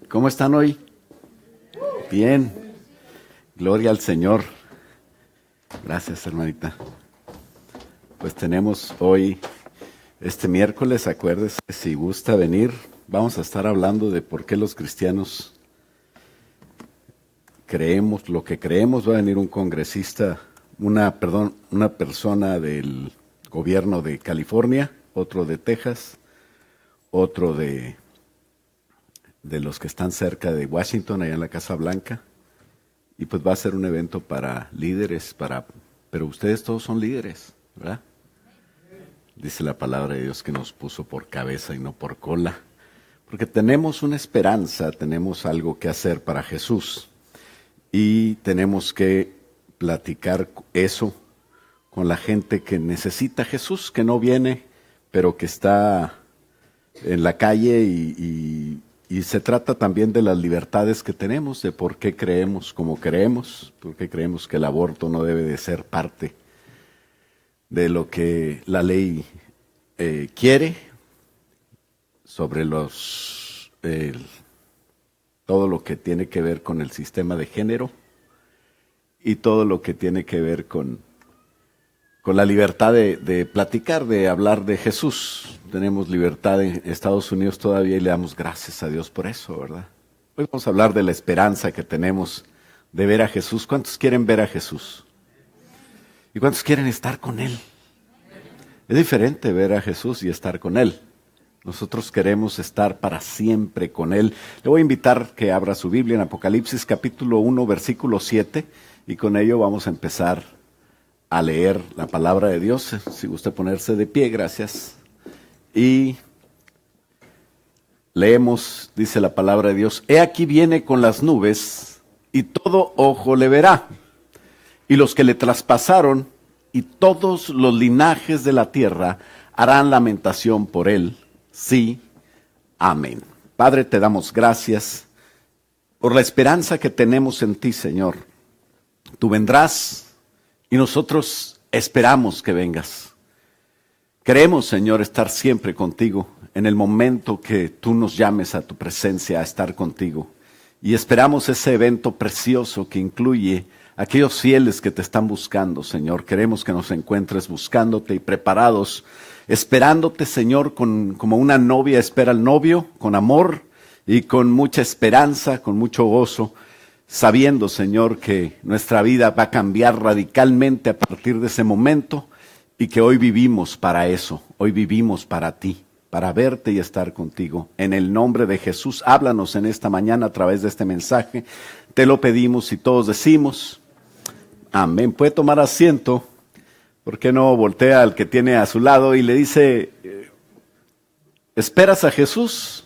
¿Cómo están hoy? Bien. Gloria al Señor. Gracias, hermanita. Pues tenemos hoy, este miércoles, acuérdese, si gusta venir, vamos a estar hablando de por qué los cristianos creemos lo que creemos. Va a venir un congresista, una persona del gobierno de California, otro de Texas, otro de los que están cerca de Washington, allá en la Casa Blanca, y pues va a ser un evento para líderes, pero ustedes todos son líderes, ¿verdad? Dice la palabra de Dios que nos puso por cabeza y no por cola, porque tenemos una esperanza, tenemos algo que hacer para Jesús, y tenemos que platicar eso con la gente que necesita a Jesús, que no viene, pero que está en la calle y se trata también de las libertades que tenemos, de por qué creemos como creemos, por qué creemos que el aborto no debe de ser parte de lo que la ley quiere, sobre todo lo que tiene que ver con el sistema de género y todo lo que tiene que ver con la libertad de platicar, de hablar de Jesús. Tenemos libertad en Estados Unidos todavía y le damos gracias a Dios por eso, ¿verdad? Hoy vamos a hablar de la esperanza que tenemos de ver a Jesús. ¿Cuántos quieren ver a Jesús? ¿Y cuántos quieren estar con Él? Es diferente ver a Jesús y estar con Él. Nosotros queremos estar para siempre con Él. Le voy a invitar que abra su Biblia en Apocalipsis capítulo 1, versículo 7, y con ello vamos a empezar a leer la palabra de Dios. Si gusta ponerse de pie, gracias. Y leemos, dice la palabra de Dios: He aquí viene con las nubes, y todo ojo le verá, y los que le traspasaron, y todos los linajes de la tierra harán lamentación por él. Sí, amén. Padre, te damos gracias por la esperanza que tenemos en ti, Señor. Tú vendrás y nosotros esperamos que vengas. Queremos, Señor, estar siempre contigo en el momento que tú nos llames a tu presencia, a estar contigo. Y esperamos ese evento precioso que incluye a aquellos fieles que te están buscando, Señor. Queremos que nos encuentres buscándote y preparados, esperándote, Señor, como una novia espera al novio, con amor y con mucha esperanza, con mucho gozo, sabiendo, Señor, que nuestra vida va a cambiar radicalmente a partir de ese momento y que hoy vivimos para eso, hoy vivimos para ti, para verte y estar contigo. En el nombre de Jesús, háblanos en esta mañana a través de este mensaje. Te lo pedimos y todos decimos amén. Puede tomar asiento. ¿Por qué no voltea al que tiene a su lado y le dice: ¿esperas a Jesús?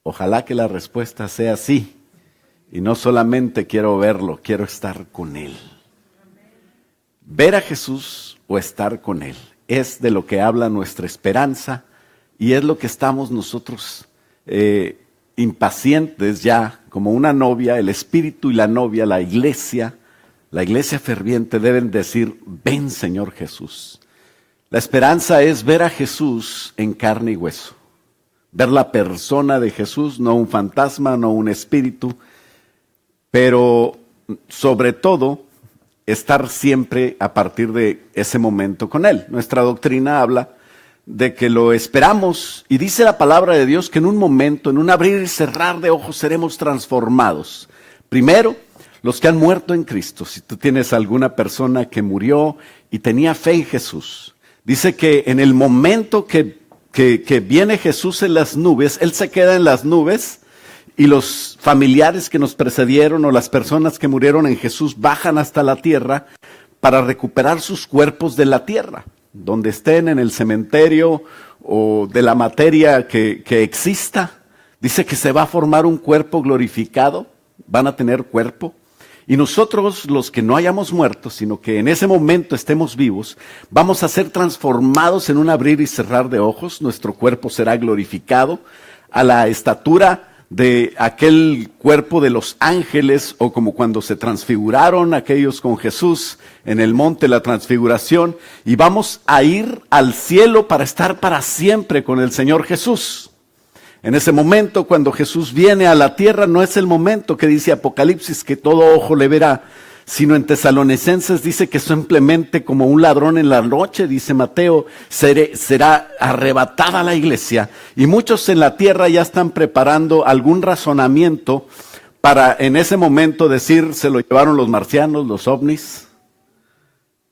Ojalá que la respuesta sea sí. Y no solamente quiero verlo, quiero estar con Él. Ver a Jesús o estar con Él es de lo que habla nuestra esperanza y es lo que estamos nosotros impacientes ya, como una novia. El Espíritu y la novia, la iglesia ferviente deben decir: ven, Señor Jesús. La esperanza es ver a Jesús en carne y hueso. Ver la persona de Jesús, no un fantasma, no un espíritu, pero sobre todo estar siempre a partir de ese momento con Él. Nuestra doctrina habla de que lo esperamos y dice la palabra de Dios que en un momento, en un abrir y cerrar de ojos, seremos transformados. Primero, los que han muerto en Cristo. Si tú tienes alguna persona que murió y tenía fe en Jesús, dice que en el momento que viene Jesús en las nubes, Él se queda en las nubes y los familiares que nos precedieron o las personas que murieron en Jesús bajan hasta la tierra para recuperar sus cuerpos de la tierra, donde estén en el cementerio o de la materia que exista. Dice que se va a formar un cuerpo glorificado, van a tener cuerpo. Y nosotros, los que no hayamos muerto, sino que en ese momento estemos vivos, vamos a ser transformados en un abrir y cerrar de ojos. Nuestro cuerpo será glorificado a la estatura de aquel cuerpo de los ángeles, o como cuando se transfiguraron aquellos con Jesús en el monte de la transfiguración, y vamos a ir al cielo para estar para siempre con el Señor Jesús. En ese momento, cuando Jesús viene a la tierra, no es el momento que dice Apocalipsis que todo ojo le verá, sino en Tesalonicenses dice que simplemente como un ladrón en la noche, dice Mateo, será arrebatada la iglesia. Y muchos en la tierra ya están preparando algún razonamiento para en ese momento decir, se lo llevaron los marcianos, los ovnis,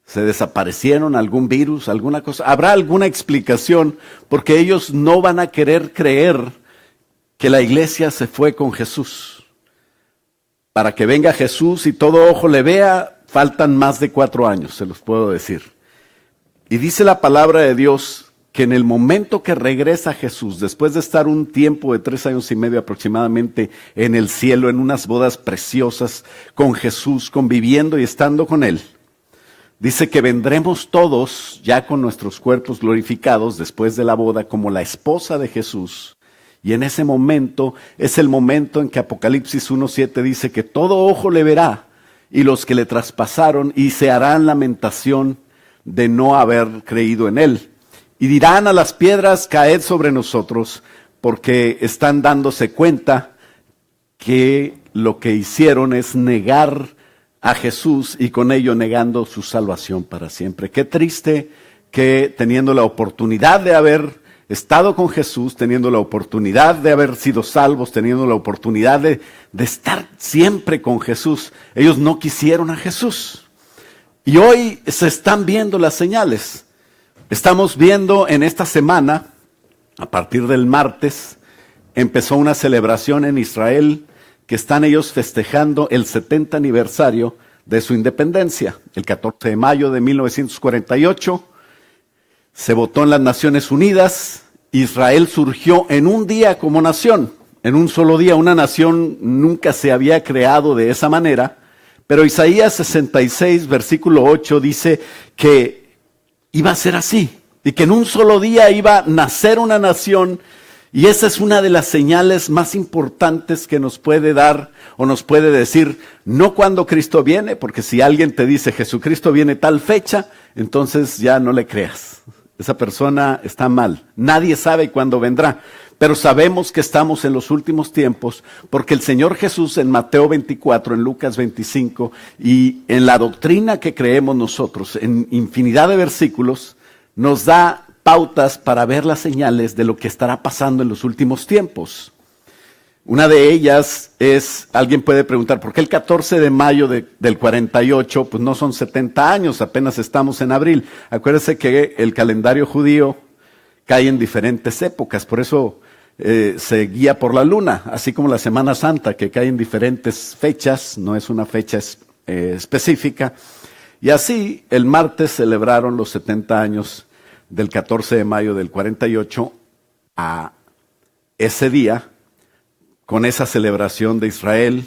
se desaparecieron, algún virus, alguna cosa. Habrá alguna explicación, porque ellos no van a querer creer que la iglesia se fue con Jesús. Para que venga Jesús y todo ojo le vea, faltan más de 4 años, se los puedo decir. Y dice la palabra de Dios que en el momento que regresa Jesús, después de estar un tiempo de 3 años y medio aproximadamente en el cielo, en unas bodas preciosas con Jesús, conviviendo y estando con Él, dice que vendremos todos ya con nuestros cuerpos glorificados después de la boda como la esposa de Jesús. Y en ese momento es el momento en que Apocalipsis 1:7 dice que todo ojo le verá y los que le traspasaron, y se harán lamentación de no haber creído en él. Y dirán a las piedras, caed sobre nosotros, porque están dándose cuenta que lo que hicieron es negar a Jesús y con ello negando su salvación para siempre. Qué triste que teniendo la oportunidad de haber estado con Jesús, teniendo la oportunidad de haber sido salvos, teniendo la oportunidad de estar siempre con Jesús, ellos no quisieron a Jesús. Y hoy se están viendo las señales. Estamos viendo en esta semana, a partir del martes, empezó una celebración en Israel que están ellos festejando el 70 aniversario de su independencia. El 14 de mayo de 1948 se votó en las Naciones Unidas. Israel surgió en un día como nación, en un solo día. Una nación nunca se había creado de esa manera, pero Isaías 66, versículo 8 dice que iba a ser así, y que en un solo día iba a nacer una nación. Y esa es una de las señales más importantes que nos puede dar o nos puede decir, no cuando Cristo viene, porque si alguien te dice Jesucristo viene tal fecha, entonces ya no le creas. Esa persona está mal. Nadie sabe cuándo vendrá, pero sabemos que estamos en los últimos tiempos porque el Señor Jesús en Mateo 24, en Lucas 25 y en la doctrina que creemos nosotros, en infinidad de versículos, nos da pautas para ver las señales de lo que estará pasando en los últimos tiempos. Una de ellas es, alguien puede preguntar, ¿por qué el 14 de mayo del 48? Pues no son 70 años, apenas estamos en abril. Acuérdense que el calendario judío cae en diferentes épocas, por eso se guía por la luna, así como la Semana Santa, que cae en diferentes fechas, no es una fecha específica. Y así, el martes celebraron los 70 años del 14 de mayo del 48 a ese día, con esa celebración de Israel,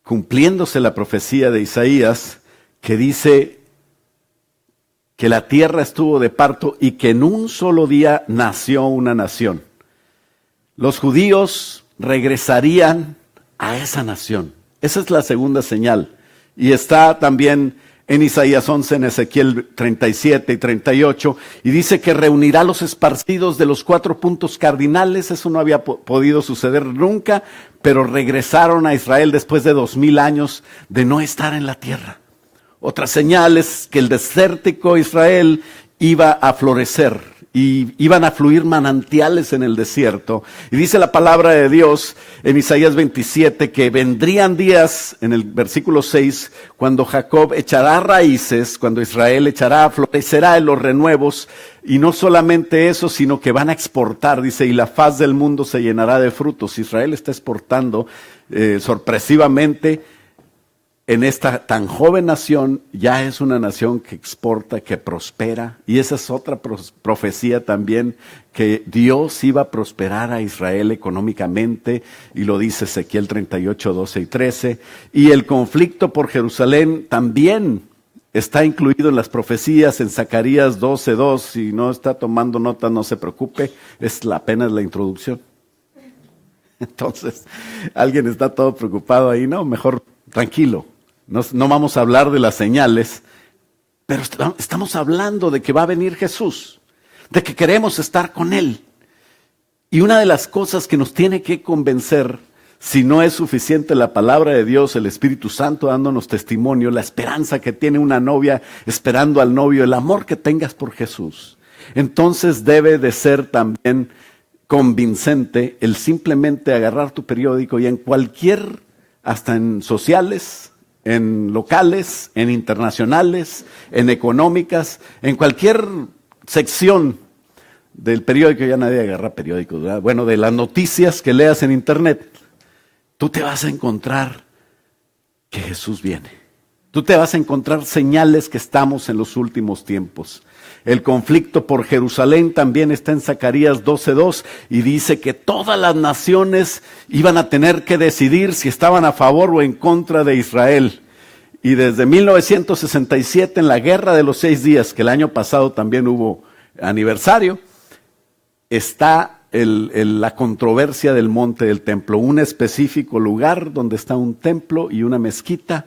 cumpliéndose la profecía de Isaías, que dice que la tierra estuvo de parto y que en un solo día nació una nación. Los judíos regresarían a esa nación. Esa es la segunda señal. Y está también en Isaías 11, en Ezequiel 37 y 38, y dice que reunirá los esparcidos de los 4 puntos cardinales. Eso no había podido suceder nunca, pero regresaron a Israel después de 2000 años de no estar en la tierra. Otra señal es que el desértico Israel iba a florecer y iban a fluir manantiales en el desierto. Y dice la palabra de Dios en Isaías 27 que vendrían días, en el versículo 6, cuando Jacob echará raíces, cuando Israel florecerá en los renuevos. Y no solamente eso, sino que van a exportar, dice, y la faz del mundo se llenará de frutos. Israel está exportando sorpresivamente. En esta tan joven nación, ya es una nación que exporta, que prospera. Y esa es otra profecía también, que Dios iba a prosperar a Israel económicamente. Y lo dice Ezequiel 38, 12 y 13. Y el conflicto por Jerusalén también está incluido en las profecías en Zacarías 12, 2. Si no está tomando nota, no se preocupe, apenas la introducción. Entonces, alguien está todo preocupado ahí, no, mejor tranquilo, no vamos a hablar de las señales, pero estamos hablando de que va a venir Jesús, de que queremos estar con Él. Y una de las cosas que nos tiene que convencer, si no es suficiente la palabra de Dios, el Espíritu Santo dándonos testimonio, la esperanza que tiene una novia esperando al novio, el amor que tengas por Jesús, entonces debe de ser también convincente el simplemente agarrar tu periódico y en cualquier, hasta en sociales, en locales, en internacionales, en económicas, en cualquier sección del periódico, ya nadie agarra periódicos, ¿verdad? Bueno, de las noticias que leas en internet, tú te vas a encontrar que Jesús viene. Tú te vas a encontrar señales que estamos en los últimos tiempos. El conflicto por Jerusalén también está en Zacarías 12:2 y dice que todas las naciones iban a tener que decidir si estaban a favor o en contra de Israel. Y desde 1967, en la Guerra de los 6 días, que el año pasado también hubo aniversario, está la controversia del monte del templo, un específico lugar donde está un templo y una mezquita,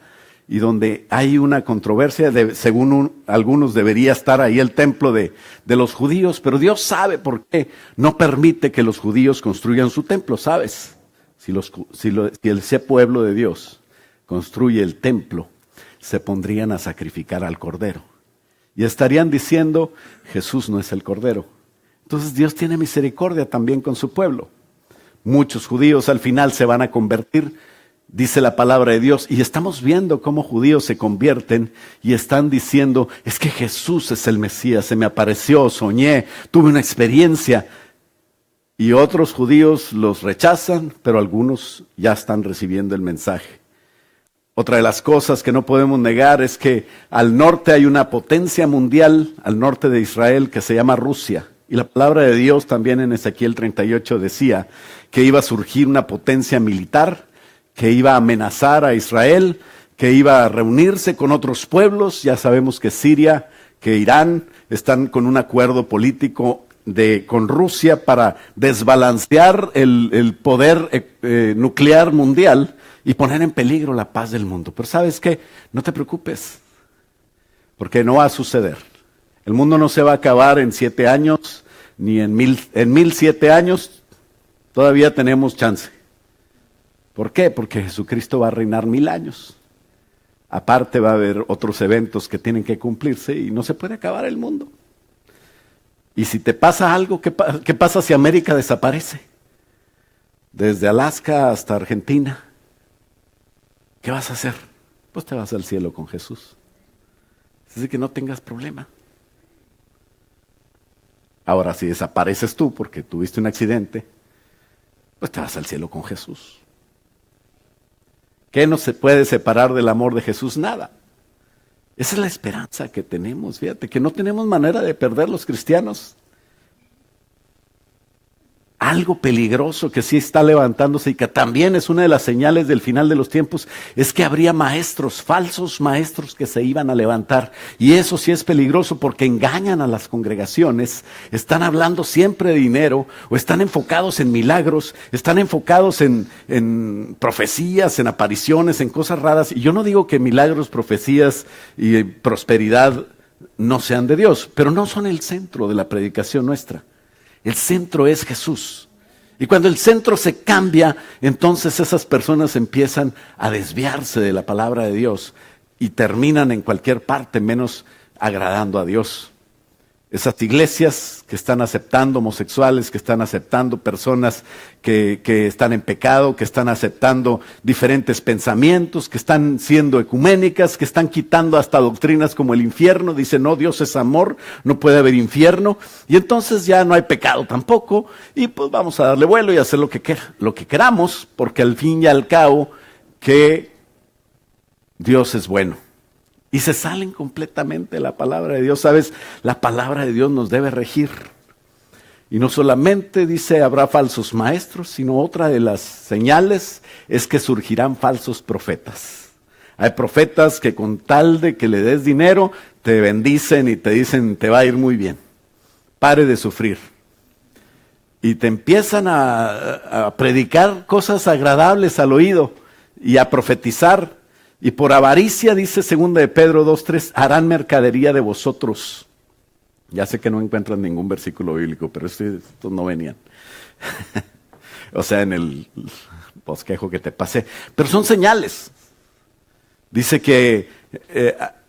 y donde hay una controversia, según algunos debería estar ahí el templo de los judíos, pero Dios sabe por qué no permite que los judíos construyan su templo, ¿sabes? Si ese pueblo de Dios construye el templo, se pondrían a sacrificar al Cordero. Y estarían diciendo, Jesús no es el Cordero. Entonces Dios tiene misericordia también con su pueblo. Muchos judíos al final se van a convertir, dice la palabra de Dios, y estamos viendo cómo judíos se convierten y están diciendo, es que Jesús es el Mesías, se me apareció, soñé, tuve una experiencia. Y otros judíos los rechazan, pero algunos ya están recibiendo el mensaje. Otra de las cosas que no podemos negar es que al norte hay una potencia mundial, al norte de Israel, que se llama Rusia. Y la palabra de Dios también en Ezequiel 38 decía que iba a surgir una potencia militar, que iba a amenazar a Israel, que iba a reunirse con otros pueblos. Ya sabemos que Siria, que Irán están con un acuerdo político con Rusia para desbalancear el poder nuclear mundial y poner en peligro la paz del mundo. Pero ¿sabes qué? No te preocupes, porque no va a suceder. El mundo no se va a acabar en 7 años, ni en 1007 años. Todavía tenemos chance. ¿Por qué? Porque Jesucristo va a reinar 1000 años. Aparte va a haber otros eventos que tienen que cumplirse y no se puede acabar el mundo. Y si te pasa algo, ¿qué pasa si América desaparece? Desde Alaska hasta Argentina. ¿Qué vas a hacer? Pues te vas al cielo con Jesús. Así que no tengas problema. Ahora, si desapareces tú porque tuviste un accidente, pues te vas al cielo con Jesús. ¿Qué nos se puede separar del amor de Jesús? Nada. Esa es la esperanza que tenemos, fíjate, que no tenemos manera de perder los cristianos. Algo peligroso que sí está levantándose y que también es una de las señales del final de los tiempos, es que habría maestros, falsos maestros que se iban a levantar. Y eso sí es peligroso porque engañan a las congregaciones, están hablando siempre de dinero, o están enfocados en milagros, están enfocados en profecías, en apariciones, en cosas raras. Y yo no digo que milagros, profecías y prosperidad no sean de Dios, pero no son el centro de la predicación nuestra. El centro es Jesús. Y cuando el centro se cambia, entonces esas personas empiezan a desviarse de la palabra de Dios y terminan en cualquier parte menos agradando a Dios. Esas iglesias que están aceptando homosexuales, que están aceptando personas que están en pecado, que están aceptando diferentes pensamientos, que están siendo ecuménicas, que están quitando hasta doctrinas como el infierno. Dicen, no, Dios es amor, no puede haber infierno. Y entonces ya no hay pecado tampoco. Y pues vamos a darle vuelo y hacer lo que queramos, porque al fin y al cabo que Dios es bueno. Y se salen completamente de la palabra de Dios. ¿Sabes? La palabra de Dios nos debe regir. Y no solamente dice habrá falsos maestros, sino otra de las señales es que surgirán falsos profetas. Hay profetas que con tal de que le des dinero, te bendicen y te dicen te va a ir muy bien. Pare de sufrir. y te empiezan a predicar cosas agradables al oído y a profetizar. Y por avaricia, dice 2 de Pedro 2:3, harán mercadería de vosotros. Ya sé que no encuentran ningún versículo bíblico, pero estos no venían. O sea, en el bosquejo que te pasé. Pero son señales. Dice que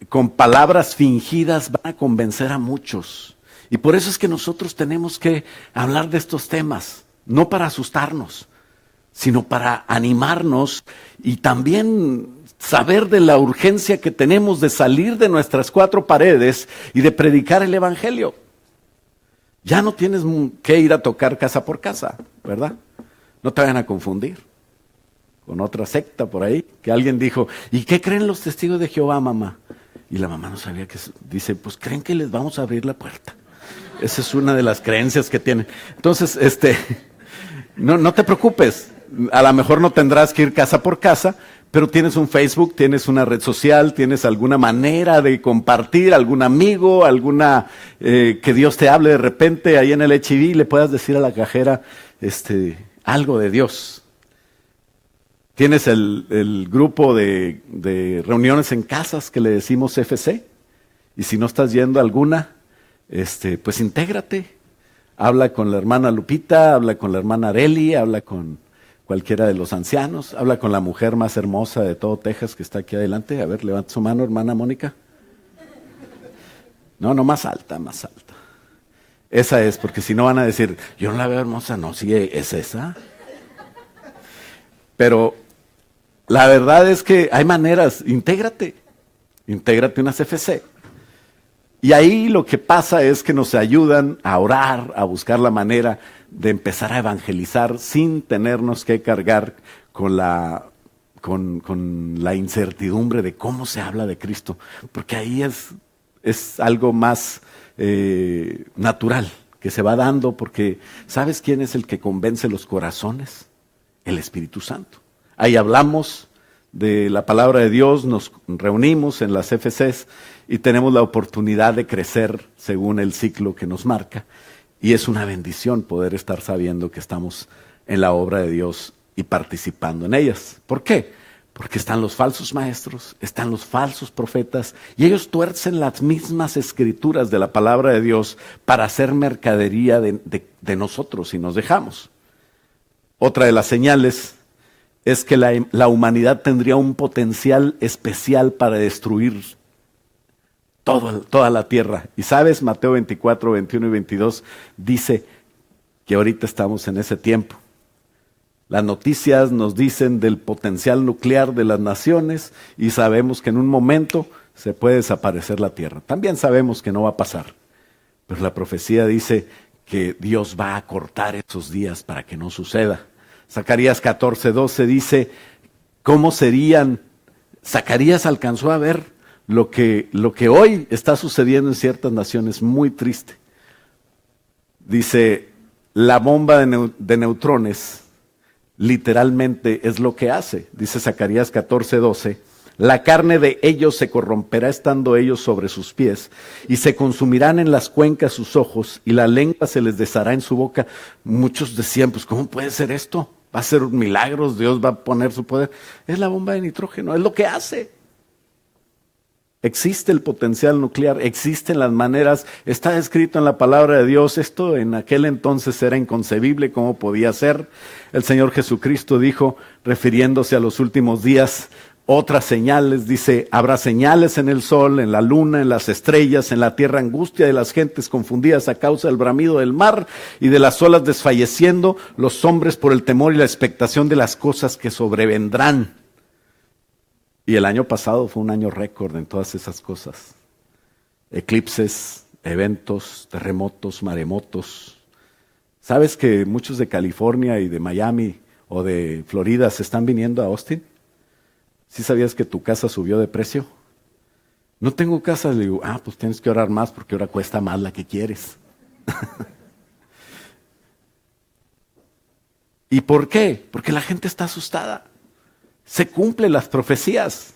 con palabras fingidas van a convencer a muchos. Y por eso es que nosotros tenemos que hablar de estos temas, no para asustarnos, sino para animarnos y también saber de la urgencia que tenemos de salir de nuestras cuatro paredes y de predicar el evangelio. Ya no tienes que ir a tocar casa por casa, ¿verdad? No te vayan a confundir con otra secta por ahí, que alguien dijo, ¿y qué creen los testigos de Jehová, mamá? Y la mamá no sabía qué. Dice, pues creen que les vamos a abrir la puerta. Esa es una de las creencias que tienen. Entonces, no te preocupes. A lo mejor no tendrás que ir casa por casa, pero tienes un Facebook, tienes una red social, tienes alguna manera de compartir, algún amigo, alguna que Dios te hable de repente ahí en el HIV y le puedas decir a la cajera algo de Dios. Tienes el grupo de reuniones en casas que le decimos FC, y si no estás yendo a alguna, pues intégrate. Habla con la hermana Lupita, habla con la hermana Areli, habla con cualquiera de los ancianos, habla con la mujer más hermosa de todo Texas que está aquí adelante. A ver, levanta su mano, hermana Mónica. No, más alta, más alta. Esa es, porque si no van a decir, yo no la veo hermosa. No, sí, es esa. Pero la verdad es que hay maneras, intégrate unas FC. Y ahí lo que pasa es que nos ayudan a orar, a buscar la manera de empezar a evangelizar sin tenernos que cargar con la incertidumbre de cómo se habla de Cristo. Porque ahí es algo más natural, que se va dando, porque ¿sabes quién es el que convence los corazones? El Espíritu Santo. Ahí hablamos de la palabra de Dios, nos reunimos en las FCs y tenemos la oportunidad de crecer según el ciclo que nos marca. Y es una bendición poder estar sabiendo que estamos en la obra de Dios y participando en ellas. ¿Por qué? Porque están los falsos maestros, están los falsos profetas, y ellos tuercen las mismas escrituras de la palabra de Dios para hacer mercadería de nosotros y nos dejamos. Otra de las señales es que la humanidad tendría un potencial especial para destruir toda la tierra. Y sabes, Mateo 24, 21 y 22 dice que ahorita estamos en ese tiempo. Las noticias nos dicen del potencial nuclear de las naciones y sabemos que en un momento se puede desaparecer la tierra. También sabemos que no va a pasar, pero la profecía dice que Dios va a cortar esos días para que no suceda. Zacarías 14, 12 dice, ¿cómo serían? Zacarías alcanzó a ver lo que hoy está sucediendo en ciertas naciones, muy triste. Dice, la bomba de neutrones literalmente es lo que hace. Dice Zacarías 14, 12, la carne de ellos se corromperá estando ellos sobre sus pies, y se consumirán en las cuencas sus ojos, y la lengua se les deshará en su boca. Muchos decían, pues ¿cómo puede ser esto? Va a ser milagros, Dios va a poner su poder. Es la bomba de nitrógeno, es lo que hace. Existe el potencial nuclear, existen las maneras, está escrito en la palabra de Dios. Esto en aquel entonces era inconcebible, ¿cómo podía ser? El Señor Jesucristo dijo, refiriéndose a los últimos días, otras señales, dice, habrá señales en el sol, en la luna, en las estrellas, en la tierra angustia de las gentes confundidas a causa del bramido del mar y de las olas desfalleciendo, los hombres por el temor y la expectación de las cosas que sobrevendrán. Y el año pasado fue un año récord en todas esas cosas. Eclipses, eventos, terremotos, maremotos. ¿Sabes que muchos de California y de Miami o de Florida se están viniendo a Austin? ¿Sí sabías que tu casa subió de precio? No tengo casa, le digo, pues tienes que orar más porque ahora cuesta más la que quieres. ¿Y por qué? Porque la gente está asustada. Se cumplen las profecías.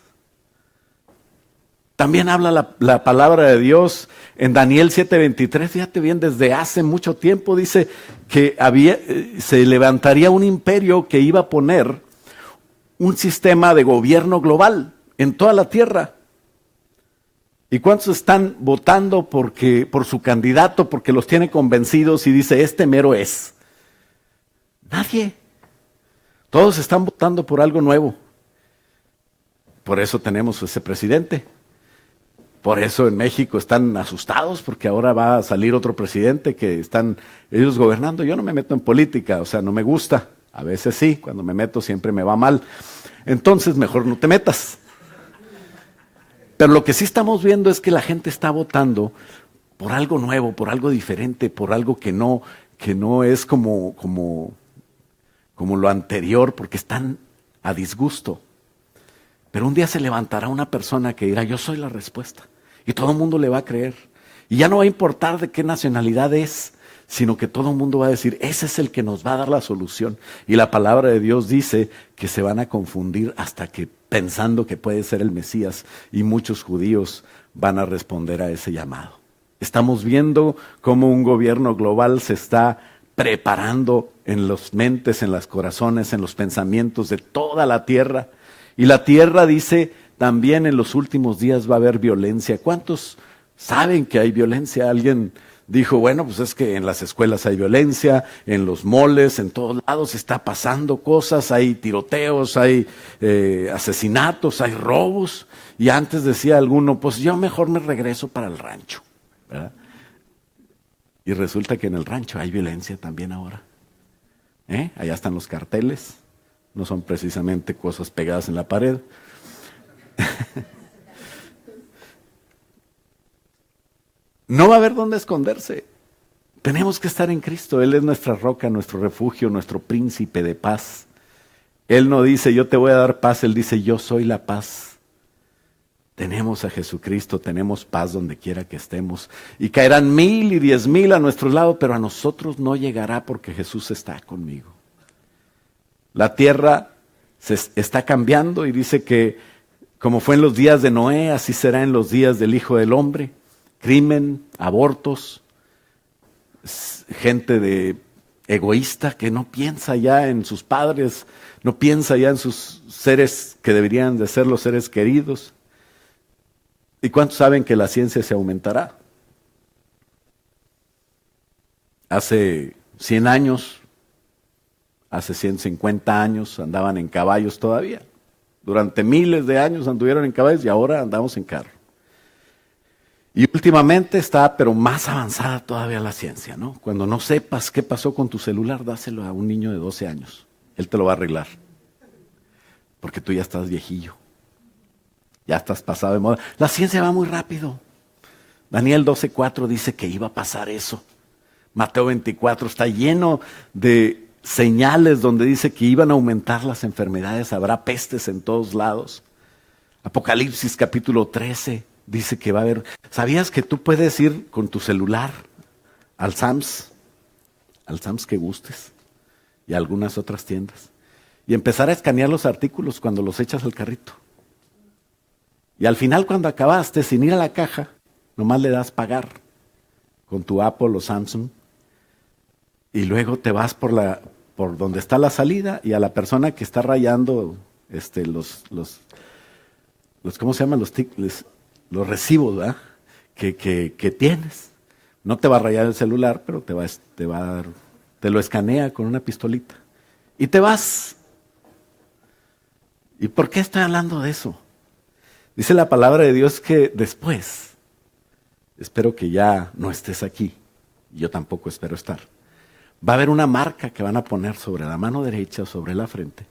También habla la palabra de Dios en Daniel 7:23, fíjate bien, desde hace mucho tiempo dice que se levantaría un imperio que iba a poner un sistema de gobierno global en toda la tierra. ¿Y cuántos están votando por su candidato, porque los tiene convencidos y dice, este mero es? Nadie. Todos están votando por algo nuevo. Por eso tenemos ese presidente. Por eso en México están asustados, porque ahora va a salir otro presidente que están ellos gobernando. Yo no me meto en política, o sea, no me gusta. A veces sí, cuando me meto siempre me va mal. Entonces mejor no te metas. Pero lo que sí estamos viendo es que la gente está votando por algo nuevo, por algo diferente, por algo que no es como lo anterior, porque están a disgusto. Pero un día se levantará una persona que dirá, yo soy la respuesta. Y todo el mundo le va a creer. Y ya no va a importar de qué nacionalidad es, sino que todo el mundo va a decir, ese es el que nos va a dar la solución. Y la palabra de Dios dice que se van a confundir hasta que pensando que puede ser el Mesías, y muchos judíos van a responder a ese llamado. Estamos viendo cómo un gobierno global se está preparando en las mentes, en los corazones, en los pensamientos de toda la tierra. Y la tierra dice, también en los últimos días va a haber violencia. ¿Cuántos saben que hay violencia? Alguien dijo, bueno, pues es que en las escuelas hay violencia, en los moles, en todos lados está pasando cosas, hay tiroteos, hay asesinatos, hay robos. Y antes decía alguno, pues yo mejor me regreso para el rancho, ¿verdad? Y resulta que en el rancho hay violencia también ahora. Allá están los carteles. No son precisamente cosas pegadas en la pared. No va a haber dónde esconderse. Tenemos que estar en Cristo. Él es nuestra roca, nuestro refugio, nuestro príncipe de paz. Él no dice, yo te voy a dar paz. Él dice, yo soy la paz. Tenemos a Jesucristo, tenemos paz donde quiera que estemos. Y caerán 1000 y 10,000 a nuestro lado, pero a nosotros no llegará porque Jesús está conmigo. La tierra se está cambiando y dice que como fue en los días de Noé, así será en los días del Hijo del Hombre. Crimen, abortos, gente egoísta que no piensa ya en sus padres, no piensa ya en sus seres que deberían de ser los seres queridos. ¿Y cuántos saben que la ciencia se aumentará? Hace 100 años, hace 150 años andaban en caballos todavía. Durante miles de años anduvieron en caballos y ahora andamos en carro. Y últimamente está, pero más avanzada todavía la ciencia, ¿no? Cuando no sepas qué pasó con tu celular, dáselo a un niño de 12 años. Él te lo va a arreglar. Porque tú ya estás viejillo. Ya estás pasado de moda. La ciencia va muy rápido. Daniel 12:4 dice que iba a pasar eso. Mateo 24 está lleno de señales donde dice que iban a aumentar las enfermedades, habrá pestes en todos lados. Apocalipsis capítulo 13 dice que va a haber. ¿Sabías que tú puedes ir con tu celular al Sam's que gustes y a algunas otras tiendas y empezar a escanear los artículos cuando los echas al carrito? Y al final, cuando acabaste, sin ir a la caja, nomás le das pagar con tu Apple o Samsung. Y luego te vas por donde está la salida y a la persona que está rayando los ¿cómo se llaman? Los recibos, ¿verdad? Que tienes. No te va a rayar el celular, pero te lo escanea con una pistolita. Y te vas. ¿Y por qué estoy hablando de eso? Dice la palabra de Dios que después, espero que ya no estés aquí, yo tampoco espero estar. Va a haber una marca que van a poner sobre la mano derecha o sobre la frente,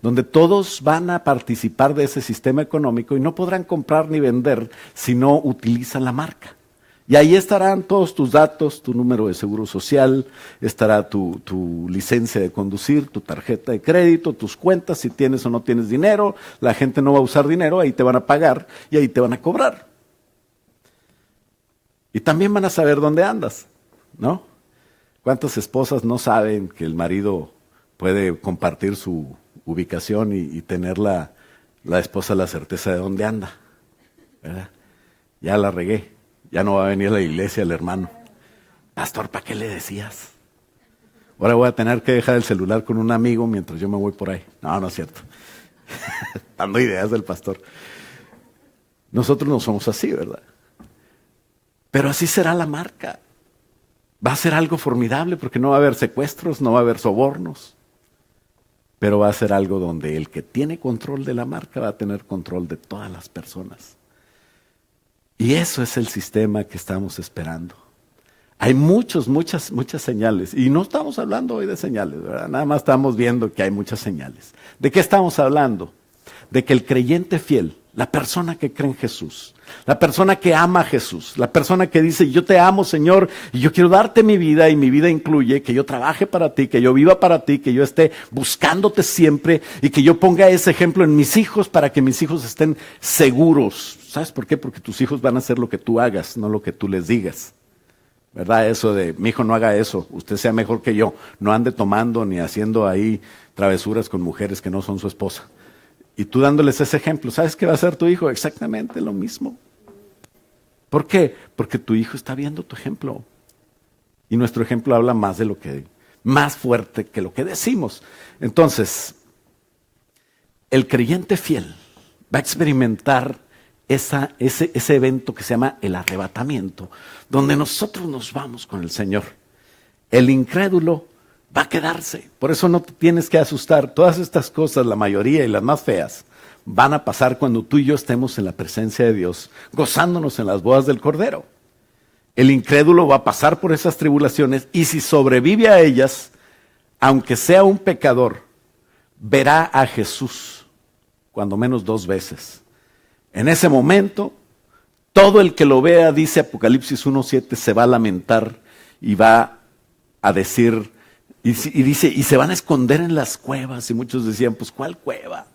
donde todos van a participar de ese sistema económico y no podrán comprar ni vender si no utilizan la marca. Y ahí estarán todos tus datos, tu número de seguro social, estará tu licencia de conducir, tu tarjeta de crédito, tus cuentas, si tienes o no tienes dinero. La gente no va a usar dinero, ahí te van a pagar y ahí te van a cobrar. Y también van a saber dónde andas, ¿no? ¿Cuántas esposas no saben que el marido puede compartir su ubicación y tener la esposa la certeza de dónde anda? ¿Verdad? Ya la regué, ya no va a venir a la iglesia el hermano. Pastor, ¿para qué le decías? Ahora voy a tener que dejar el celular con un amigo mientras yo me voy por ahí. No, no es cierto. Dando ideas del pastor. Nosotros no somos así, ¿verdad? Pero así será la marca. Va a ser algo formidable porque no va a haber secuestros, no va a haber sobornos. Pero va a ser algo donde el que tiene control de la marca va a tener control de todas las personas. Y eso es el sistema que estamos esperando. Hay muchas señales. Y no estamos hablando hoy de señales, ¿verdad? Nada más estamos viendo que hay muchas señales. ¿De qué estamos hablando? De que el creyente fiel, la persona que cree en Jesús, la persona que ama a Jesús, la persona que dice, yo te amo, Señor, y yo quiero darte mi vida, y mi vida incluye que yo trabaje para ti, que yo viva para ti, que yo esté buscándote siempre, y que yo ponga ese ejemplo en mis hijos para que mis hijos estén seguros. ¿Sabes por qué? Porque tus hijos van a hacer lo que tú hagas, no lo que tú les digas. ¿Verdad? Eso de, mi hijo no haga eso, usted sea mejor que yo, no ande tomando ni haciendo ahí travesuras con mujeres que no son su esposa. Y tú dándoles ese ejemplo, ¿sabes qué va a hacer tu hijo? Exactamente lo mismo. ¿Por qué? Porque tu hijo está viendo tu ejemplo. Y nuestro ejemplo habla más fuerte que lo que decimos. Entonces, el creyente fiel va a experimentar ese evento que se llama el arrebatamiento, donde nosotros nos vamos con el Señor. El incrédulo va a quedarse. Por eso no te tienes que asustar. Todas estas cosas, la mayoría y las más feas, van a pasar cuando tú y yo estemos en la presencia de Dios, gozándonos en las bodas del Cordero. El incrédulo va a pasar por esas tribulaciones y si sobrevive a ellas, aunque sea un pecador, verá a Jesús cuando menos 2 veces. En ese momento, todo el que lo vea, dice Apocalipsis 1:7, se va a lamentar y va a decir, y dice, y se van a esconder en las cuevas. Y muchos decían, pues ¿cuál cueva?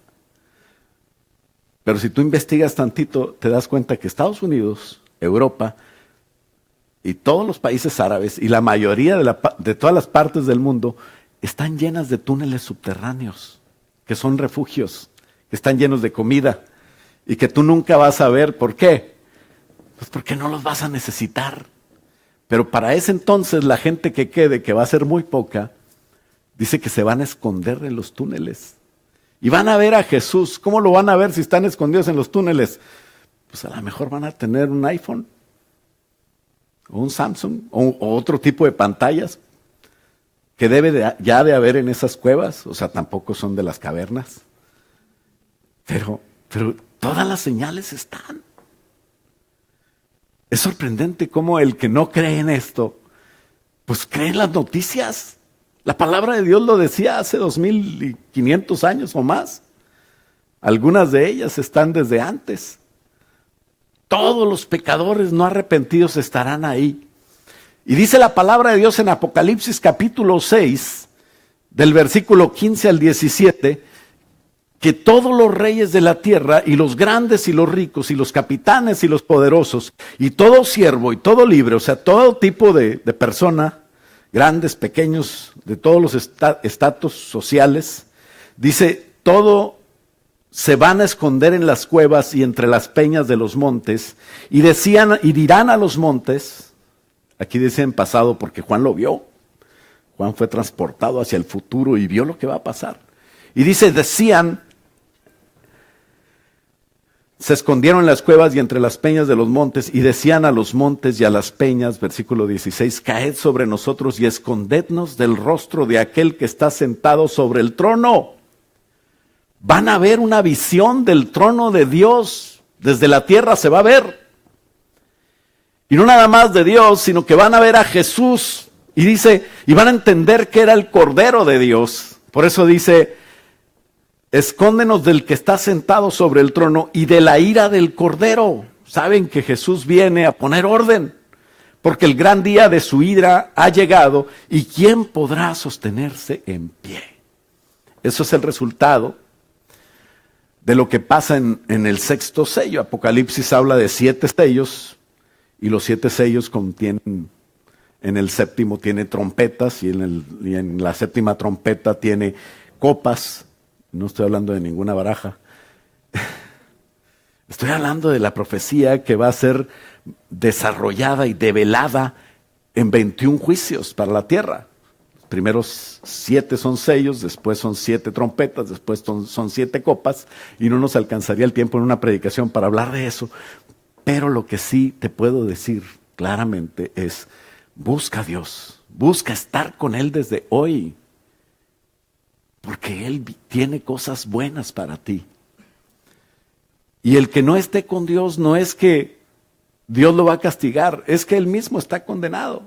Pero si tú investigas tantito, te das cuenta que Estados Unidos, Europa y todos los países árabes y la mayoría de todas las partes del mundo están llenas de túneles subterráneos, que son refugios, que están llenos de comida. Y que tú nunca vas a ver. ¿Por qué? Pues porque no los vas a necesitar. Pero para ese entonces la gente que quede, que va a ser muy poca, dice que se van a esconder en los túneles. Y van a ver a Jesús. ¿Cómo lo van a ver si están escondidos en los túneles? Pues a lo mejor van a tener un iPhone, o un Samsung, o otro tipo de pantallas, que ya de haber en esas cuevas. O sea, tampoco son de las cavernas. Pero todas las señales están. Es sorprendente cómo el que no cree en esto, pues cree en las noticias. La palabra de Dios lo decía hace 2500 años o más. Algunas de ellas están desde antes. Todos los pecadores no arrepentidos estarán ahí. Y dice la palabra de Dios en Apocalipsis capítulo 6, del versículo 15 al 17, que todos los reyes de la tierra, y los grandes y los ricos, y los capitanes y los poderosos, y todo siervo y todo libre, o sea, todo tipo de persona, grandes, pequeños, de todos los estatus sociales, dice, todo se van a esconder en las cuevas y entre las peñas de los montes, y dirán a los montes, aquí dice en pasado porque Juan lo vio, Juan fue transportado hacia el futuro y vio lo que va a pasar. Y dice, se escondieron en las cuevas y entre las peñas de los montes, y decían a los montes y a las peñas, versículo 16, caed sobre nosotros y escondednos del rostro de aquel que está sentado sobre el trono. Van a ver una visión del trono de Dios, desde la tierra se va a ver. Y no nada más de Dios, sino que van a ver a Jesús. Y dice, y van a entender que era el Cordero de Dios. Por eso dice, escóndenos del que está sentado sobre el trono y de la ira del Cordero. Saben que Jesús viene a poner orden, porque el gran día de su ira ha llegado, y ¿quién podrá sostenerse en pie? Eso es el resultado de lo que pasa en el 6º sello. Apocalipsis habla de 7 sellos, y los 7 sellos contienen, en el 7º tiene trompetas, y en la 7ª trompeta tiene copas. No estoy hablando de ninguna baraja. Estoy hablando de la profecía que va a ser desarrollada y develada en 21 juicios para la tierra. Los primeros 7 son sellos, después son 7 trompetas, después son 7 copas, y no nos alcanzaría el tiempo en una predicación para hablar de eso. Pero lo que sí te puedo decir claramente es, busca a Dios, busca estar con Él desde hoy, porque Él tiene cosas buenas para ti. Y el que no esté con Dios no es que Dios lo va a castigar, es que Él mismo está condenado.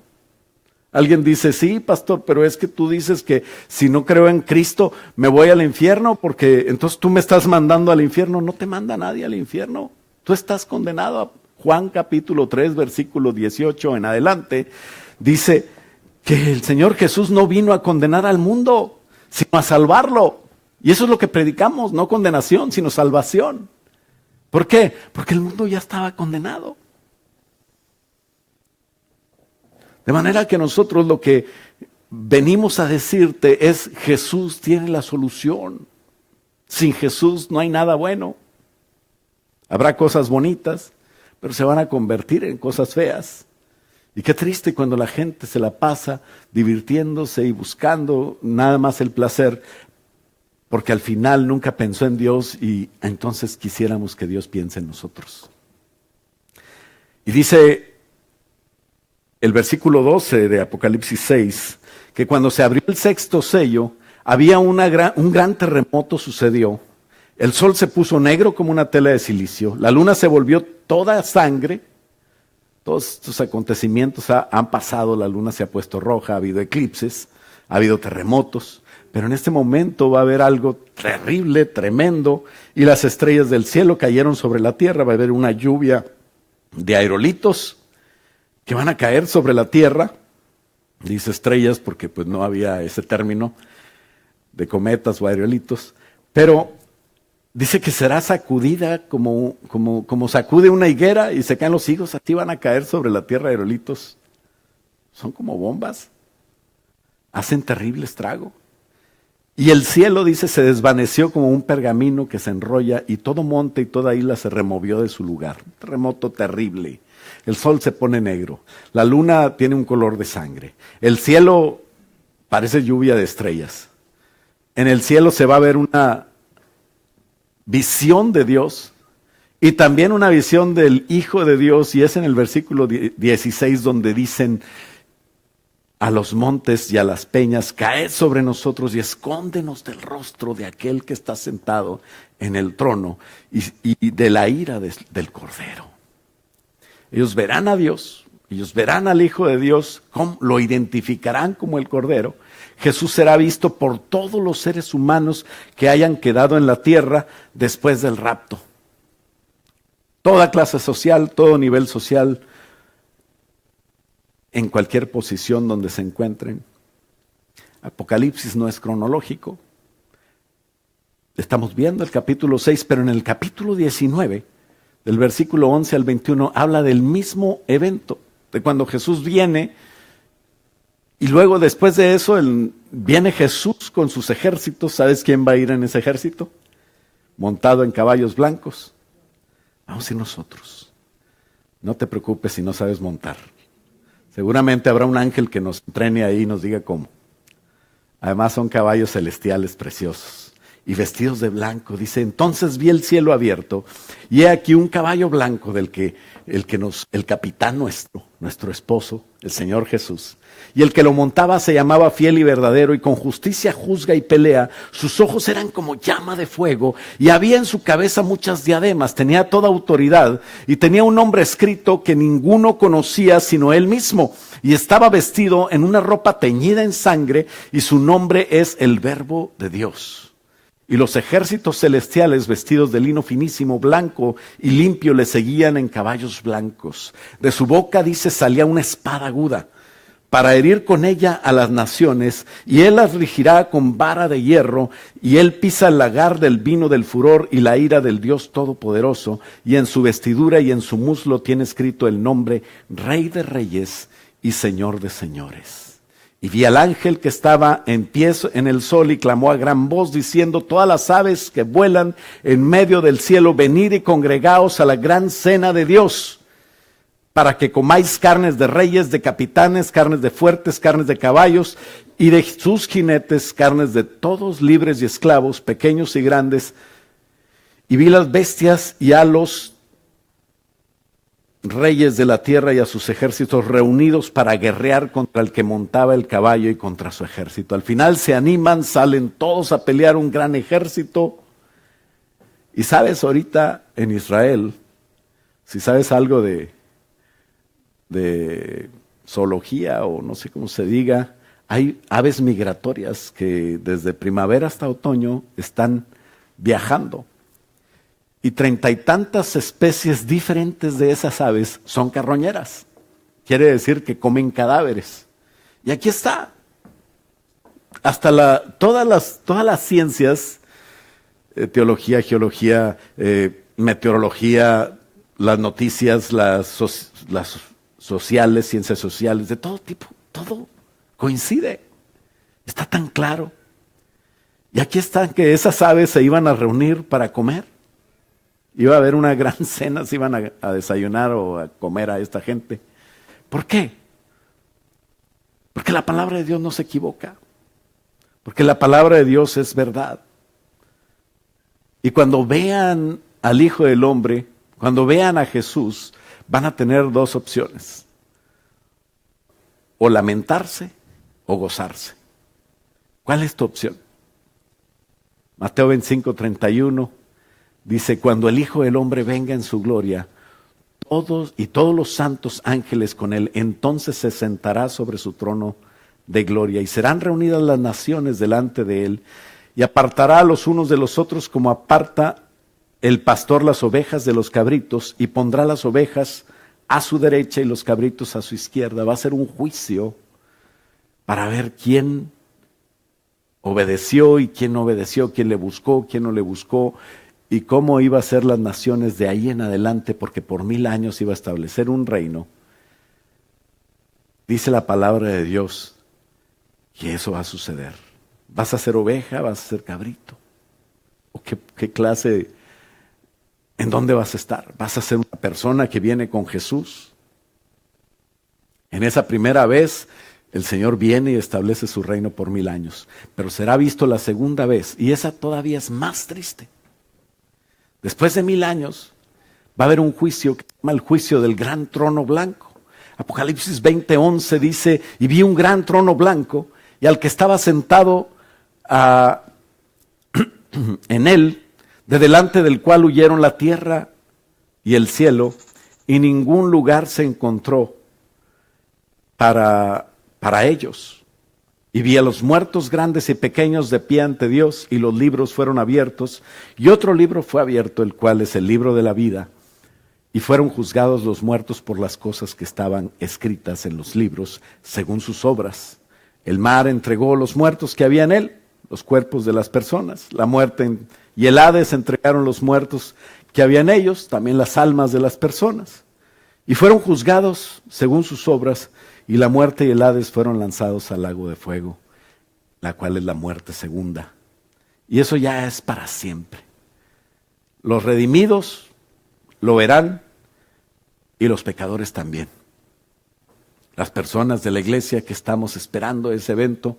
Alguien dice, sí, pastor, pero es que tú dices que si no creo en Cristo me voy al infierno, porque entonces tú me estás mandando al infierno. No te manda nadie al infierno, tú estás condenado. Juan capítulo 3, versículo 18 en adelante, dice que el Señor Jesús no vino a condenar al mundo, sino a salvarlo. Y eso es lo que predicamos, no condenación, sino salvación. ¿Por qué? Porque el mundo ya estaba condenado. De manera que nosotros lo que venimos a decirte es, Jesús tiene la solución. Sin Jesús no hay nada bueno. Habrá cosas bonitas, pero se van a convertir en cosas feas. Y qué triste cuando la gente se la pasa divirtiéndose y buscando nada más el placer, porque al final nunca pensó en Dios y entonces quisiéramos que Dios piense en nosotros. Y dice el versículo 12 de Apocalipsis 6, que cuando se abrió el 6º sello, había un gran terremoto sucedió. El sol se puso negro como una tela de silicio, la luna se volvió toda sangre. Todos estos acontecimientos han pasado, la luna se ha puesto roja, ha habido eclipses, ha habido terremotos, pero en este momento va a haber algo terrible, tremendo, y las estrellas del cielo cayeron sobre la tierra, va a haber una lluvia de aerolitos que van a caer sobre la tierra. Dice estrellas porque pues no había ese término de cometas o aerolitos, pero dice que será sacudida como sacude una higuera y se caen los higos, así van a caer sobre la tierra aerolitos. Son como bombas, hacen terrible estrago. Y el cielo, dice, se desvaneció como un pergamino que se enrolla y todo monte y toda isla se removió de su lugar. Un terremoto terrible. El sol se pone negro, la luna tiene un color de sangre, el cielo parece lluvia de estrellas. En el cielo se va a ver una visión de Dios y también una visión del Hijo de Dios, y es en el versículo 16 donde dicen a los montes y a las peñas, caed sobre nosotros y escóndenos del rostro de aquel que está sentado en el trono y de la ira del Cordero. Ellos verán a Dios, ellos verán al Hijo de Dios, lo identificarán como el Cordero. Jesús será visto por todos los seres humanos que hayan quedado en la tierra después del rapto. Toda clase social, todo nivel social, en cualquier posición donde se encuentren. Apocalipsis no es cronológico. Estamos viendo el capítulo 6, pero en el capítulo 19, del versículo 11 al 21, habla del mismo evento, de cuando Jesús viene. Y luego, después de eso, viene Jesús con sus ejércitos. ¿Sabes quién va a ir en ese ejército? Montado en caballos blancos. Vamos a ir nosotros. No te preocupes si no sabes montar. Seguramente habrá un ángel que nos entrene ahí y nos diga cómo. Además son caballos celestiales preciosos y vestidos de blanco. Dice, entonces vi el cielo abierto y he aquí un caballo blanco del que el capitán nuestro esposo, el Señor Jesús. Y el que lo montaba se llamaba Fiel y Verdadero, y con justicia juzga y pelea. Sus ojos eran como llama de fuego, y había en su cabeza muchas diademas. Tenía toda autoridad, y tenía un nombre escrito que ninguno conocía sino él mismo. Y estaba vestido en una ropa teñida en sangre, y su nombre es el Verbo de Dios. Y los ejércitos celestiales, vestidos de lino finísimo, blanco y limpio, le seguían en caballos blancos. De su boca, dice, salía una espada aguda, para herir con ella a las naciones, y él las regirá con vara de hierro, y él pisa el lagar del vino del furor y la ira del Dios Todopoderoso, y en su vestidura y en su muslo tiene escrito el nombre Rey de Reyes y Señor de Señores. Y vi al ángel que estaba en pie en el sol y clamó a gran voz diciendo: todas las aves que vuelan en medio del cielo, venid y congregaos a la gran cena de Dios, para que comáis carnes de reyes, de capitanes, carnes de fuertes, carnes de caballos y de sus jinetes, carnes de todos, libres y esclavos, pequeños y grandes. Y vi las bestias y a los reyes de la tierra y a sus ejércitos reunidos para guerrear contra el que montaba el caballo y contra su ejército. Al final se animan, salen todos a pelear un gran ejército. Y sabes, ahorita en Israel, si sabes algo de zoología o no sé cómo se diga, hay aves migratorias que desde primavera hasta otoño están viajando. Y 30 y tantas especies diferentes de esas aves son carroñeras. Quiere decir que comen cadáveres. Y aquí está. Hasta todas las ciencias, teología, geología, meteorología, las noticias, las sociales, ciencias sociales, de todo tipo, todo coincide. Está tan claro. Y aquí está que esas aves se iban a reunir para comer. Iba a haber una gran cena, se iban a desayunar o a comer a esta gente. ¿Por qué? Porque la palabra de Dios no se equivoca. Porque la palabra de Dios es verdad. Y cuando vean al Hijo del Hombre, cuando vean a Jesús, van a tener dos opciones: o lamentarse o gozarse. ¿Cuál es tu opción? Mateo 25:31 dice: cuando el Hijo del Hombre venga en su gloria, todos los santos ángeles con él, entonces se sentará sobre su trono de gloria y serán reunidas las naciones delante de él, y apartará a los unos de los otros como aparta el pastor las ovejas de los cabritos, y pondrá las ovejas a su derecha y los cabritos a su izquierda. Va a ser un juicio para ver quién obedeció y quién no obedeció, quién le buscó, quién no le buscó, y cómo iba a ser las naciones de ahí en adelante, porque por 1000 años iba a establecer un reino. Dice la palabra de Dios que eso va a suceder. ¿Vas a ser oveja? ¿Vas a ser cabrito? ¿O qué clase? ¿En dónde vas a estar? ¿Vas a ser una persona que viene con Jesús? En esa primera vez, el Señor viene y establece su reino por 1000 años. Pero será visto la segunda vez, y esa todavía es más triste. Después de 1000 años, va a haber un juicio que se llama el juicio del gran trono blanco. Apocalipsis 20:11 dice: y vi un gran trono blanco, y al que estaba sentado en él, de delante del cual huyeron la tierra y el cielo, y ningún lugar se encontró para ellos. Y vi a los muertos grandes y pequeños de pie ante Dios, y los libros fueron abiertos, y otro libro fue abierto, el cual es el libro de la vida, y fueron juzgados los muertos por las cosas que estaban escritas en los libros, según sus obras. El mar entregó los muertos que había en él, los cuerpos de las personas. La muerte y el Hades entregaron los muertos que había en ellos, también las almas de las personas. Y fueron juzgados según sus obras, y la muerte y el Hades fueron lanzados al lago de fuego, la cual es la muerte segunda. Y eso ya es para siempre. Los redimidos lo verán, y los pecadores también. Las personas de la iglesia que estamos esperando ese evento,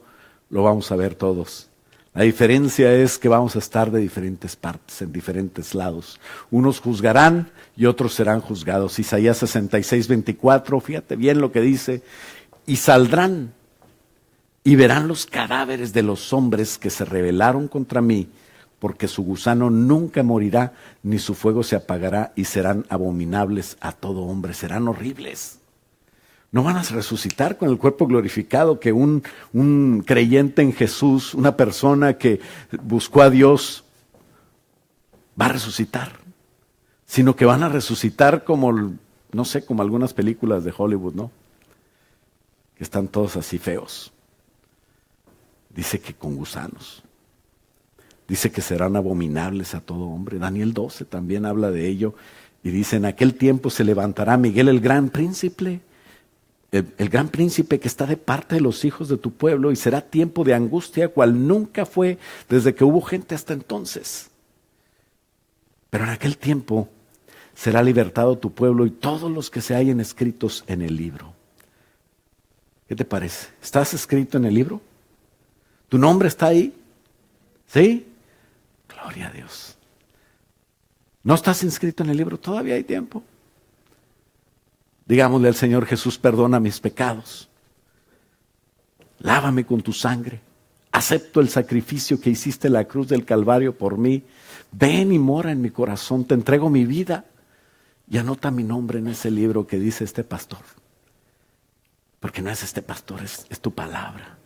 lo vamos a ver todos. La diferencia es que vamos a estar de diferentes partes, en diferentes lados. Unos juzgarán y otros serán juzgados. Isaías 66:24, fíjate bien lo que dice: y saldrán y verán los cadáveres de los hombres que se rebelaron contra mí, porque su gusano nunca morirá, ni su fuego se apagará, y serán abominables a todo hombre, serán horribles. No van a resucitar con el cuerpo glorificado que un creyente en Jesús, una persona que buscó a Dios, va a resucitar. Sino que van a resucitar como, no sé, como algunas películas de Hollywood, ¿no? Que están todos así feos. Dice que con gusanos. Dice que serán abominables a todo hombre. Daniel 12 también habla de ello. Y dice: en aquel tiempo se levantará Miguel el gran príncipe, el gran príncipe que está de parte de los hijos de tu pueblo, y será tiempo de angustia cual nunca fue desde que hubo gente hasta entonces. Pero en aquel tiempo será libertado tu pueblo y todos los que se hallen escritos en el libro. ¿Qué te parece? ¿Estás escrito en el libro? ¿Tu nombre está ahí? ¿Sí? Gloria a Dios. ¿No estás inscrito en el libro? Todavía hay tiempo. Digámosle al Señor: Jesús, perdona mis pecados. Lávame con tu sangre. Acepto el sacrificio que hiciste en la cruz del Calvario por mí. Ven y mora en mi corazón. Te entrego mi vida. Y anota mi nombre en ese libro que dice este pastor. Porque no es este pastor, es tu palabra.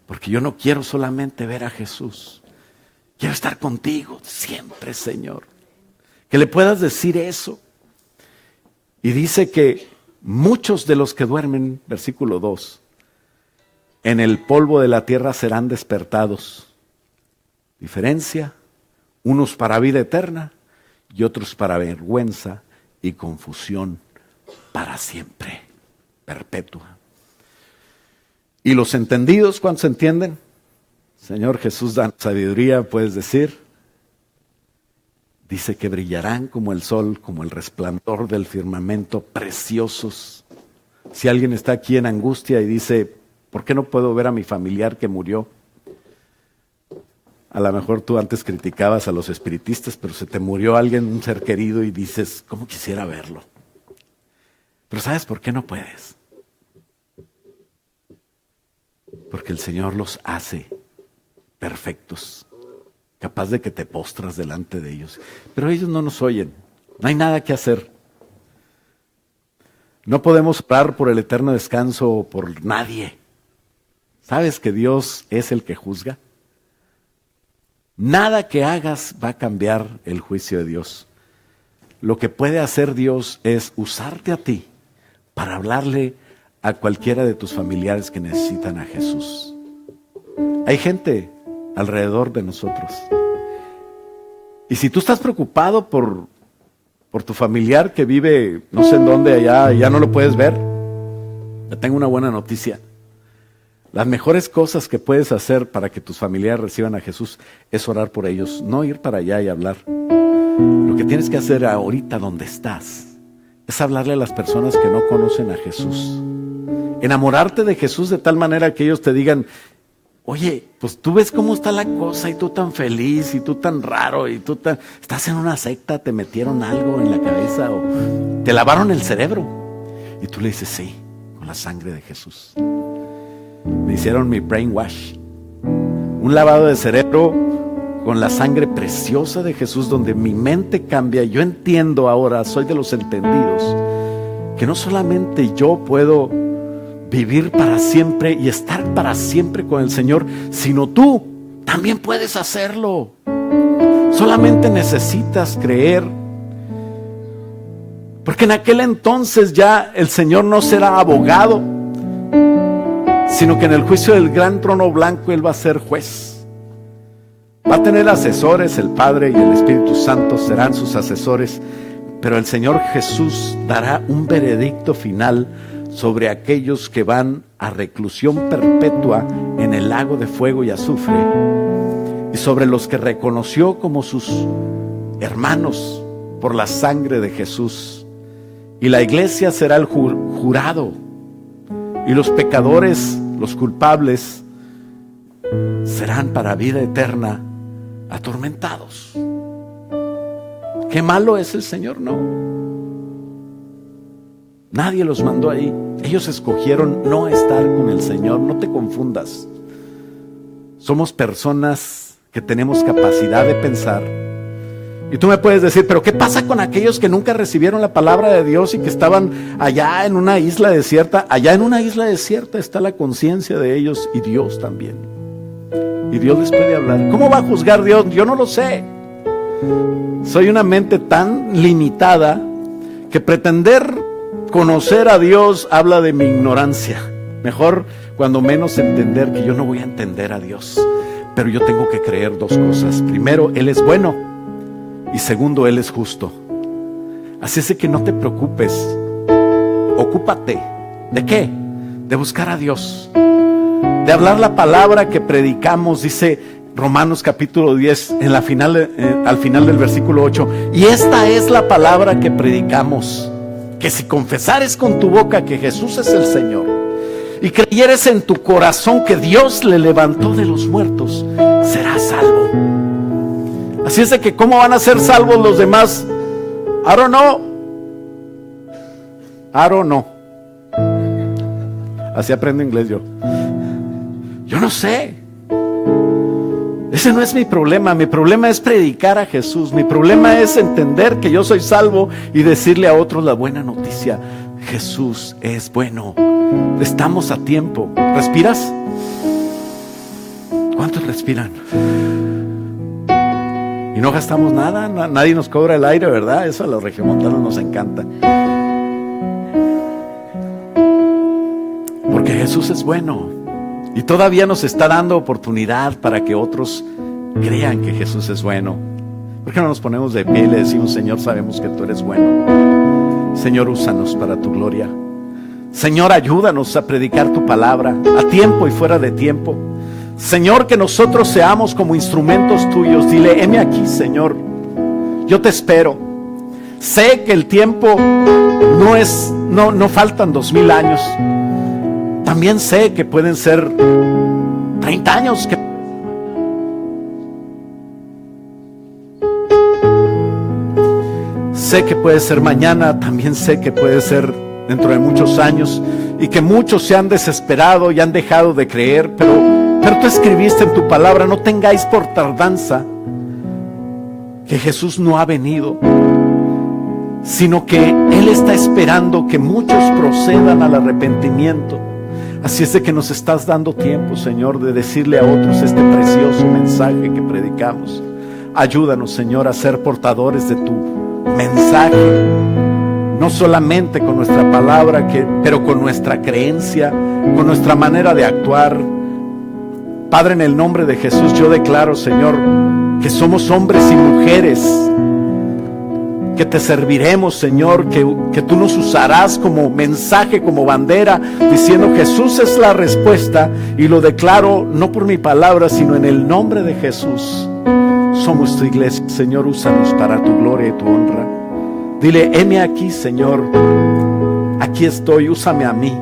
Porque yo no quiero solamente ver a Jesús. Quiero estar contigo siempre, Señor. Que le puedas decir eso. Y dice que muchos de los que duermen, versículo 2, en el polvo de la tierra serán despertados. Diferencia, unos para vida eterna y otros para vergüenza y confusión para siempre, perpetua. ¿Y los entendidos cuántos entienden? Señor Jesús, da sabiduría, puedes decir. Dice que brillarán como el sol, como el resplandor del firmamento, preciosos. Si alguien está aquí en angustia y dice: ¿por qué no puedo ver a mi familiar que murió? A lo mejor tú antes criticabas a los espiritistas, pero se te murió alguien, un ser querido, y dices: ¿cómo quisiera verlo? Pero ¿sabes por qué no puedes? Porque el Señor los hace perfectos, capaz de que te postras delante de ellos. Pero ellos no nos oyen, no hay nada que hacer. No podemos orar por el eterno descanso o por nadie. ¿Sabes que Dios es el que juzga? Nada que hagas va a cambiar el juicio de Dios. Lo que puede hacer Dios es usarte a ti para hablarle a cualquiera de tus familiares que necesitan a Jesús. Hay gente alrededor de nosotros. Y si tú estás preocupado por tu familiar que vive no sé en dónde, allá, ya no lo puedes ver, te tengo una buena noticia. Las mejores cosas que puedes hacer para que tus familiares reciban a Jesús es orar por ellos, no ir para allá y hablar. Lo que tienes que hacer ahorita donde estás es hablarle a las personas que no conocen a Jesús. Enamorarte de Jesús de tal manera que ellos te digan: oye, pues tú ves cómo está la cosa y tú tan feliz y tú tan raro y tú estás en una secta, te metieron algo en la cabeza o te lavaron el cerebro. Y tú le dices: sí, con la sangre de Jesús. Me hicieron mi brainwash, un lavado de cerebro con la sangre preciosa de Jesús, donde mi mente cambia. Yo entiendo ahora, soy de los entendidos, que no solamente yo puedo vivir para siempre y estar para siempre con el Señor, sino tú también puedes hacerlo. Solamente necesitas creer. Porque en aquel entonces ya el Señor no será abogado, sino que en el juicio del gran trono blanco Él va a ser juez. Va a tener asesores, el Padre y el Espíritu Santo serán sus asesores, pero el Señor Jesús dará un veredicto final sobre aquellos que van a reclusión perpetua en el lago de fuego y azufre, y sobre los que reconoció como sus hermanos por la sangre de Jesús. Y la iglesia será el jurado, y los pecadores, los culpables, serán para vida eterna atormentados. ¿Qué malo es el Señor? No. Nadie los mandó ahí. Ellos escogieron no estar con el Señor. No te confundas. Somos personas que tenemos capacidad de pensar. Y tú me puedes decir: pero ¿qué pasa con aquellos que nunca recibieron la palabra de Dios y que estaban allá en una isla desierta? Allá en una isla desierta está la conciencia de ellos y Dios también. Y Dios les puede hablar. ¿Cómo va a juzgar Dios? Yo no lo sé. Soy una mente tan limitada que pretender conocer a Dios habla de mi ignorancia. Mejor, cuando menos, entender que yo no voy a entender a Dios. Pero yo tengo que creer dos cosas. Primero, Él es bueno. Y segundo, Él es justo. Así es que no te preocupes. Ocúpate ¿De qué? De buscar a Dios, de hablar la palabra que predicamos. Dice Romanos capítulo 10, al final del versículo 8, y esta es la palabra que predicamos, que si confesares con tu boca que Jesús es el Señor y creyeres en tu corazón que Dios le levantó de los muertos, serás salvo. Así es de que, ¿cómo van a ser salvos los demás? I don't know. Así aprendo inglés yo. Yo no sé. Ese no es mi problema. Mi problema es predicar a Jesús. Mi problema es entender que yo soy salvo y decirle a otros la buena noticia. Jesús es bueno. Estamos a tiempo. ¿Respiras? ¿Cuántos respiran? Y no gastamos nada. Nadie nos cobra el aire, ¿verdad? Eso a los regiomontanos nos encanta. Porque Jesús es bueno y todavía nos está dando oportunidad para que otros crean que Jesús es bueno. ¿Por qué no nos ponemos de pie y le decimos: Señor, sabemos que tú eres bueno. Señor, úsanos para tu gloria. Señor, ayúdanos a predicar tu palabra a tiempo y fuera de tiempo. Señor, que nosotros seamos como instrumentos tuyos. Dile: heme aquí, Señor, yo te espero. Sé que el tiempo no faltan 2000 años. También sé que pueden ser 30 años. Sé que puede ser mañana. También sé que puede ser dentro de muchos años. Y que muchos se han desesperado y han dejado de creer. Pero tú escribiste en tu palabra: no tengáis por tardanza que Jesús no ha venido, sino que Él está esperando que muchos procedan al arrepentimiento. Así es de que nos estás dando tiempo, Señor, de decirle a otros este precioso mensaje que predicamos. Ayúdanos, Señor, a ser portadores de tu mensaje, no solamente con nuestra palabra, pero con nuestra creencia, con nuestra manera de actuar. Padre, en el nombre de Jesús, yo declaro, Señor, que somos hombres y mujeres que te serviremos, Señor, que tú nos usarás como mensaje, como bandera, diciendo: Jesús es la respuesta. Y lo declaro no por mi palabra, sino en el nombre de Jesús. Somos tu iglesia, Señor, úsanos para tu gloria y tu honra. Dile: heme aquí, Señor, aquí estoy, úsame a mí,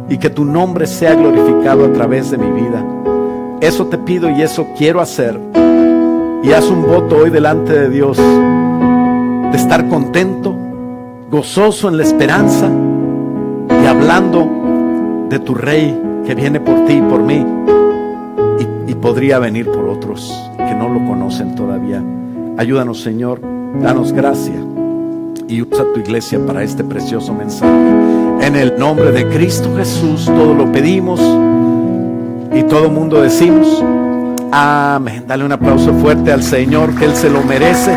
y que tu nombre sea glorificado a través de mi vida. Eso te pido y eso quiero hacer. Y haz un voto hoy delante de Dios de estar contento, gozoso en la esperanza y hablando de tu Rey que viene por ti y por mí, y podría venir por otros que no lo conocen todavía. Ayúdanos, Señor, danos gracia y usa tu iglesia para este precioso mensaje. En el nombre de Cristo Jesús todo lo pedimos y todo mundo decimos amén. Dale un aplauso fuerte al Señor, que Él se lo merece.